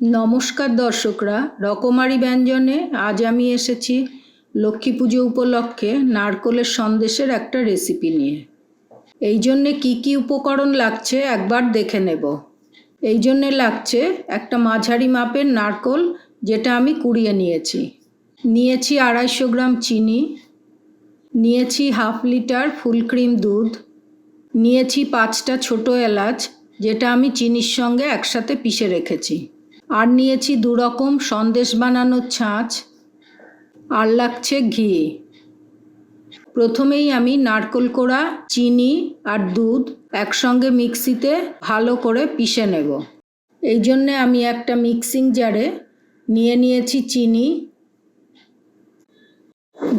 নমস্কার দর্শকরা, রকমারি ব্যঞ্জনে আজ আমি এসেছি লক্ষ্মী পুজো উপলক্ষে নারকেলের সন্দেশের একটা রেসিপি নিয়ে। এই জন্যে কী কী উপকরণ লাগছে একবার দেখে নেব। এই জন্যে লাগছে একটা মাঝারি মাপের নারকেল, যেটা আমি কুড়িয়ে নিয়েছি। নিয়েছি 250 গ্রাম চিনি, নিয়েছি হাফ লিটার ফুল ক্রিম দুধ, নিয়েছি 5টা ছোটো এলাচ, যেটা আমি চিনির সঙ্গে একসাথে পিষে রেখেছি। আর নিয়েছি 2 রকম সন্দেশ বানানোর ছাঁচ, আর লাগছে ঘি। প্রথমেই আমি নারকেল কোড়া, চিনি আর দুধ একসঙ্গে মিক্সিতে ভালো করে পিষে নেব। এই জন্যে আমি একটা মিক্সিং জারে নিয়ে নিয়েছি চিনি,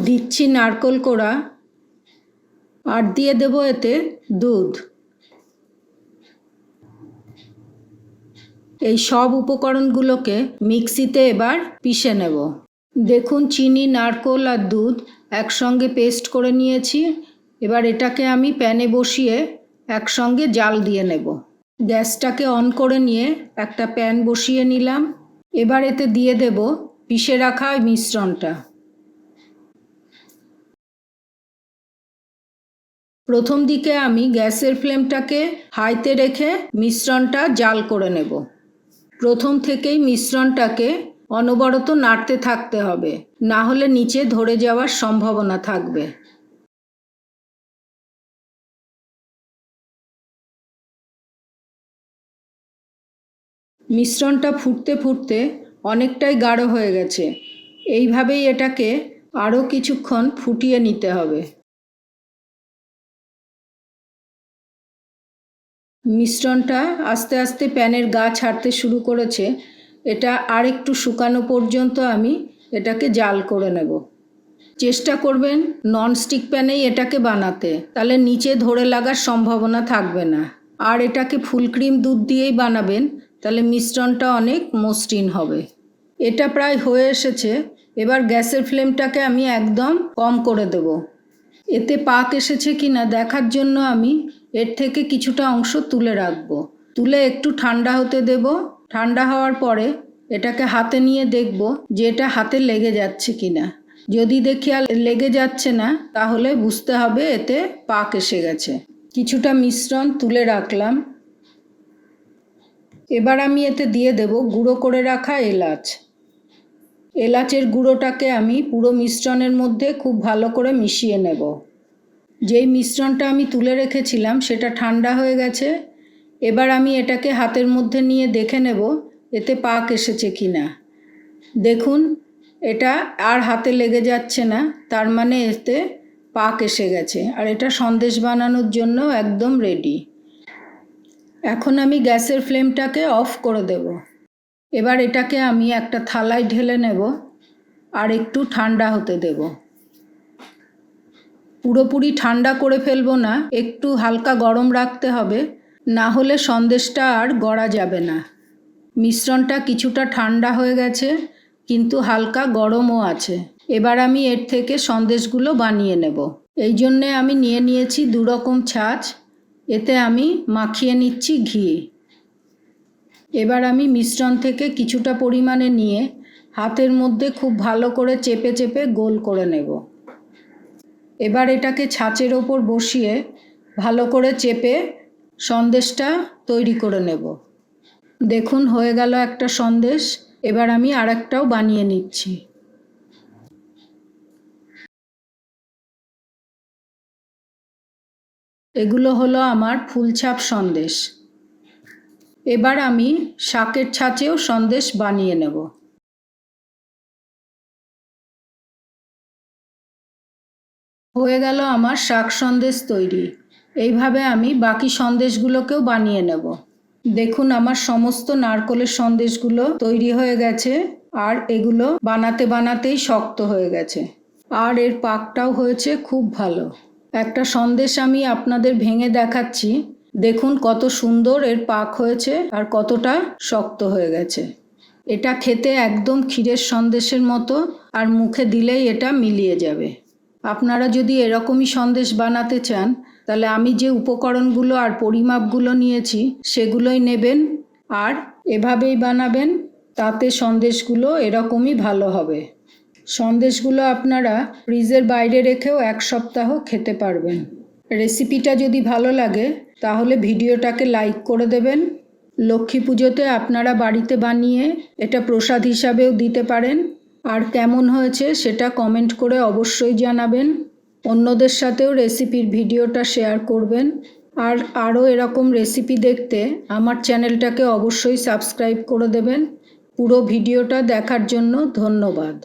দিচ্ছি নারকেল কোড়া আর দিয়ে দেব এতে দুধ। এই সব উপকরণগুলোকে মিক্সিতে এবার পিষে নেব। দেখুন, চিনি, নারকেল আর দুধ একসঙ্গে পেস্ট করে নিয়েছি। এবার এটাকে আমি প্যানে বসিয়ে একসঙ্গে জাল দিয়ে নেব। গ্যাসটাকে অন করে নিয়ে একটা প্যান বসিয়ে নিলাম। এবার এতে দিয়ে দেব পিষে রাখা মিশ্রণটা। প্রথম দিকে আমি গ্যাসের ফ্লেমটাকে হাইতে রেখে মিশ্রণটা জাল করে নেব। প্রথম থেকেই মিশ্রণটাকে অনবরত নাড়তে থাকতে হবে, না হলে নিচে ধরে যাওয়ার সম্ভাবনা থাকবে। মিশ্রণটা ফুটতে ফুটতে অনেকটাই গাঢ় হয়ে গেছে। এইভাবেই এটাকে আরও কিছুক্ষণ ফুটিয়ে নিতে হবে। মিশ্রণটা আস্তে আস্তে প্যানের গা ছাড়তে শুরু করেছে। এটা আর একটু শুকানো পর্যন্ত আমি এটাকে জাল করে নেব। চেষ্টা করবেন ননস্টিক প্যানেই এটাকে বানাতে, তাহলে নিচে ধরে লাগার সম্ভাবনা থাকবে না। আর এটাকে ফুল ক্রিম দুধ দিয়েই বানাবেন, তাহলে মিশ্রণটা অনেক মসৃণ হবে। এটা প্রায় হয়ে এসেছে। এবার গ্যাসের ফ্লেমটাকে আমি একদম কম করে দেব। এতে পাক এসেছে কিনা দেখার জন্য আমি এর থেকে কিছুটা অংশ তুলে রাখব। তুলে একটু ঠান্ডা হতে দেব। ঠান্ডা হওয়ার পরে এটাকে হাতে নিয়ে দেখব যে এটা হাতে লেগে যাচ্ছে কিনা। যদি দেখি আর লেগে যাচ্ছে না, তাহলে বুঝতে হবে এতে পাক এসে গেছে। কিছুটা মিশ্রণ তুলে রাখলাম। এবার আমি এতে দিয়ে দেব গুঁড়ো করে রাখা এলাচ। এলাচের গুঁড়োটাকে আমি পুরো মিশ্রণের মধ্যে খুব ভালো করে মিশিয়ে নেব। যেই মিশ্রণটা আমি তুলে রেখেছিলাম সেটা ঠান্ডা হয়ে গেছে। এবার আমি এটাকে হাতের মধ্যে নিয়ে দেখে নেব এতে পাক এসেছে কিনা। দেখুন, এটা আর হাতে লেগে যাচ্ছে না, তার মানে এতে পাক এসে গেছে। আর এটা সন্দেশ বানানোর জন্য একদম রেডি। এখন আমি গ্যাসের ফ্লেমটাকে অফ করে দেব। এবার এটাকে আমি একটা থালায় ঢেলে নেব আর একটু ঠান্ডা হতে দেব। পুরোপুরি ঠান্ডা করে ফেলবো না, একটু হালকা গরম রাখতে হবে, না হলে সন্দেশটা আর গড়া যাবে না। মিশ্রণটা কিছুটা ঠান্ডা হয়ে গেছে, কিন্তু হালকা গরমও আছে। এবার আমি এর থেকে সন্দেশগুলো বানিয়ে নেব। এই জন্যে আমি নিয়ে নিয়েছি 2 রকম ছাঁচ। এতে আমি মাখিয়ে নিচ্ছি ঘি। এবার আমি মিশ্রণ থেকে কিছুটা পরিমাণে নিয়ে হাতের মধ্যে খুব ভালো করে চেপে চেপে গোল করে নেব। এবার এটাকে ছাঁচের ওপর বসিয়ে ভালো করে চেপে সন্দেশটা তৈরি করে নেব। দেখুন, হয়ে গেল একটা সন্দেশ। এবার আমি আরেকটাও বানিয়ে নিচ্ছি। এগুলো হলো আমার ফুলছাপ সন্দেশ। এবার আমি শাকের ছাঁচেও সন্দেশ বানিয়ে নেব। হয়ে গেল আমার শাক সন্দেশ তৈরি। এইভাবে আমি বাকি সন্দেশগুলোকেও বানিয়ে নেব। দেখুন, আমার সমস্ত নারকেলের সন্দেশগুলো তৈরি হয়ে গেছে। আর এগুলো বানাতে বানাতেই শক্ত হয়ে গেছে। আর এর পাকটাও হয়েছে খুব ভালো। একটা সন্দেশ আমি আপনাদের ভেঙে দেখাচ্ছি। দেখুন কত সুন্দর এর পাক হয়েছে আর কতটা শক্ত হয়ে গেছে। এটা খেতে একদম ক্ষীরের সন্দেশের মতো, আর মুখে দিলেই এটা মিলিয়ে যাবে। আপনারা যদি এরকমই সন্দেশ বানাতে চান, তাহলে আমি যে উপকরণগুলো আর পরিমাপগুলো নিয়েছি সেগুলোই নেবেন আর এভাবেই বানাবেন। তাতে সন্দেশগুলো এরকমই ভালো হবে। সন্দেশগুলো আপনারা ফ্রিজের বাইরে রেখেও 1 সপ্তাহ খেতে পারবেন। রেসিপিটা যদি ভালো লাগে তাহলে ভিডিওটাকে লাইক করে দেবেন। লক্ষ্মী পুজোতে আপনারা বাড়িতে বানিয়ে এটা প্রসাদ হিসাবেও দিতে পারেন। আর কেমন হয়েছে সেটা কমেন্ট করে অবশ্যই জানাবেন। অন্যদের সাথেও রেসিপির ভিডিওটা শেয়ার করবেন। আর আরও এরকম রেসিপি দেখতে আমার চ্যানেলটাকে অবশ্যই সাবস্ক্রাইব করে দেবেন। পুরো ভিডিওটা দেখার জন্য ধন্যবাদ।